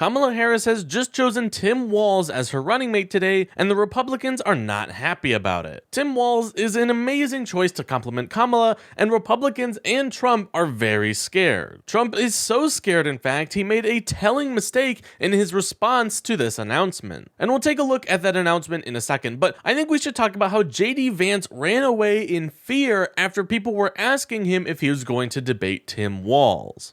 Kamala Harris has just chosen Tim Walz as her running mate today, and the Republicans are not happy about it. Tim Walz is an amazing choice to complement Kamala, and Republicans and Trump are very scared. Trump is so scared, in fact, he made a telling mistake in his response to this announcement. And we'll take a look at that announcement in a second, but I think we should talk about how JD Vance ran away in fear after people were asking him if he was going to debate Tim Walz.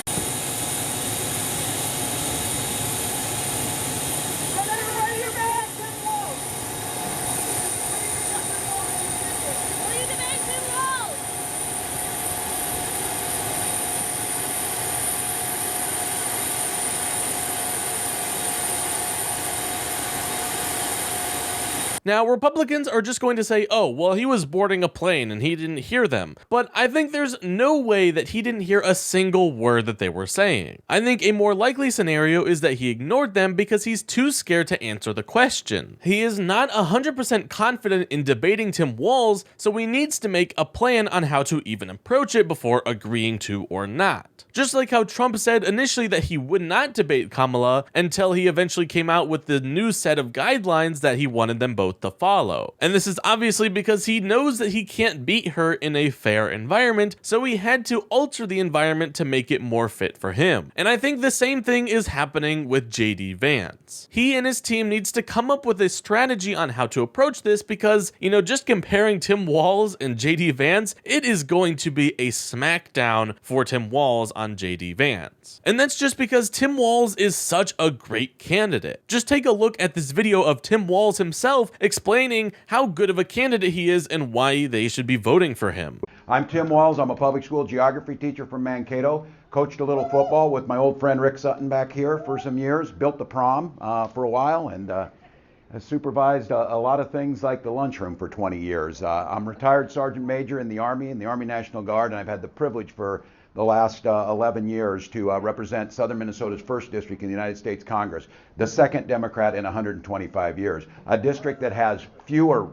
Now, Republicans are just going to say, oh, well, he was boarding a plane and he didn't hear them. But I think there's no way that he didn't hear a single word that they were saying. I think a more likely scenario is that he ignored them because he's too scared to answer the question. He is not 100% confident in debating Tim Walz, so he needs to make a plan on how to even approach it before agreeing to or not. Just like how Trump said initially that he would not debate Kamala until he eventually came out with the new set of guidelines that he wanted them both to follow. And this is obviously because he knows that he can't beat her in a fair environment, so he had to alter the environment to make it more fit for him. And I think the same thing is happening with JD Vance. He and his team needs to come up with a strategy on how to approach this because, just comparing Tim Walz and JD Vance, it is going to be a smackdown for Tim Walz on JD Vance. And that's just because Tim Walz is such a great candidate. Just take a look at this video of Tim Walz himself explaining how good of a candidate he is and why they should be voting for him. I'm Tim Walz. I'm a public school geography teacher from Mankato. Coached a little football with my old friend Rick Sutton back here for some years. Built the prom for a while and supervised a lot of things like the lunchroom for 20 years. I'm retired Sergeant Major in the Army National Guard, and I've had the privilege for the last 11 years to represent Southern Minnesota's 1st District in the United States Congress, the 2nd Democrat in 125 years, a district that has fewer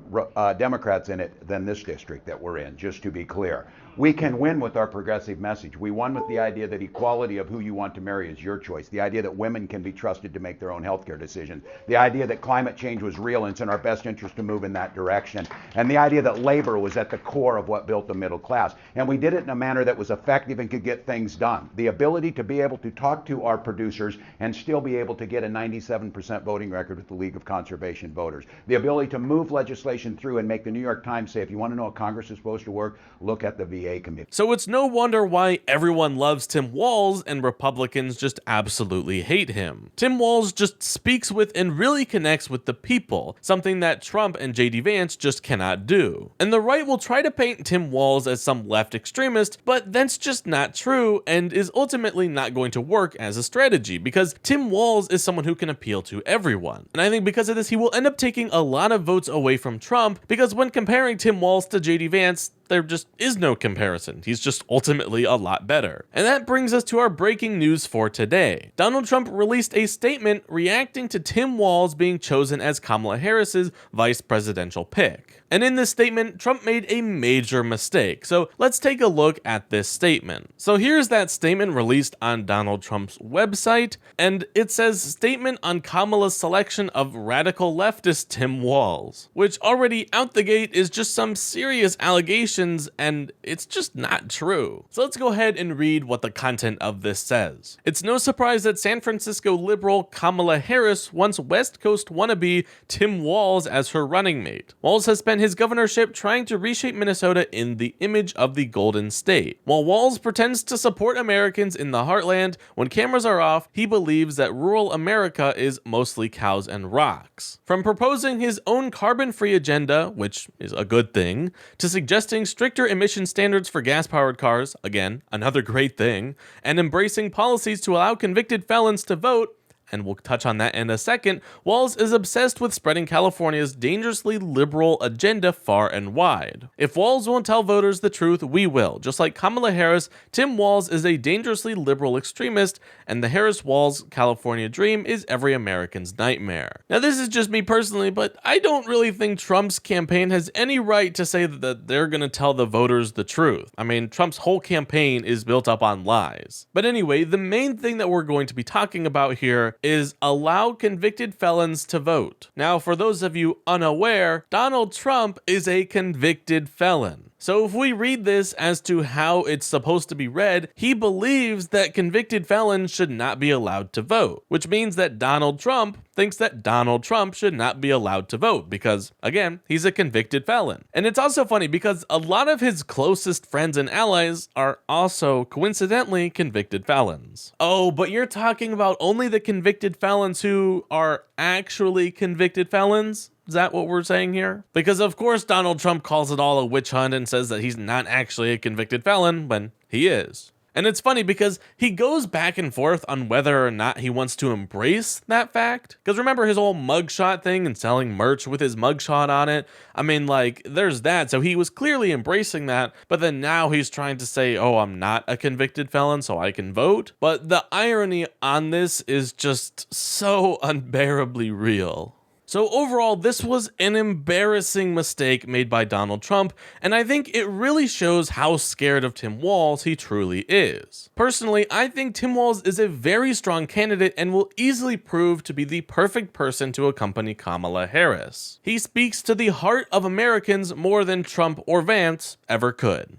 Democrats in it than this district that we're in, just to be clear. We can win with our progressive message. We won with the idea that equality of who you want to marry is your choice, the idea that women can be trusted to make their own healthcare decisions, the idea that climate change was real and it's in our best interest to move in that direction, and the idea that labor was at the core of what built the middle class. And we did it in a manner that was effective and could get things done. The ability to be able to talk to our producers and still be able to get a 97% voting record with the League of Conservation Voters. The ability to move legislation through and make the New York Times say, if you want to know how Congress is supposed to work, look at the VA committee. So it's no wonder why everyone loves Tim Walz and Republicans just absolutely hate him. Tim Walz just speaks with and really connects with the people, something that Trump and JD Vance just cannot do. And the right will try to paint Tim Walz as some left extremist, but that's just not true and is ultimately not going to work as a strategy because Tim Walz is someone who can appeal to everyone. And I think because of this, he will end up taking a lot of votes away from Trump because when comparing Tim Walz to JD Vance, there just is no comparison. He's just ultimately a lot better. And that brings us to our breaking news for today. Donald Trump released a statement reacting to Tim Walz being chosen as Kamala Harris's vice presidential pick. And in this statement, Trump made a major mistake. So let's take a look at this statement. So here's that statement released on Donald Trump's website, and it says statement on Kamala's selection of radical leftist Tim Walz, which already out the gate is just some serious allegations, and it's just not true. So let's go ahead and read what the content of this says. It's no surprise that San Francisco liberal Kamala Harris wants West Coast wannabe Tim Walz as her running mate. Walz has spent his governorship trying to reshape Minnesota in the image of the Golden State. While Walz pretends to support Americans in the heartland, when cameras are off, he believes that rural America is mostly cows and rocks. From proposing his own carbon-free agenda, which is a good thing, to suggesting stricter emission standards for gas-powered cars, again, another great thing, and embracing policies to allow convicted felons to vote, and we'll touch on that in a second, Walz is obsessed with spreading California's dangerously liberal agenda far and wide. If Walz won't tell voters the truth, we will. Just like Kamala Harris, Tim Walz is a dangerously liberal extremist, and the Harris-Walz California dream is every American's nightmare. Now, this is just me personally, but I don't really think Trump's campaign has any right to say that they're going to tell the voters the truth. I mean, Trump's whole campaign is built up on lies. But anyway, the main thing that we're going to be talking about here is allow convicted felons to vote. Now, for those of you unaware, Donald Trump is a convicted felon. So if we read this as to how it's supposed to be read, he believes that convicted felons should not be allowed to vote, which means that Donald Trump thinks that Donald Trump should not be allowed to vote because, again, he's a convicted felon. And it's also funny because a lot of his closest friends and allies are also coincidentally convicted felons. Oh, but you're talking about only the convicted felons who are actually convicted felons? Is that what we're saying here? Because of course Donald Trump calls it all a witch hunt and says that he's not actually a convicted felon when he is. And it's funny because he goes back and forth on whether or not he wants to embrace that fact. Because remember his whole mugshot thing and selling merch with his mugshot on it? I mean, like, there's that. So he was clearly embracing that. But then now he's trying to say, oh, I'm not a convicted felon, so I can vote. But the irony on this is just so unbearably real. So overall, this was an embarrassing mistake made by Donald Trump, and I think it really shows how scared of Tim Walz he truly is. Personally, I think Tim Walz is a very strong candidate and will easily prove to be the perfect person to accompany Kamala Harris. He speaks to the heart of Americans more than Trump or Vance ever could.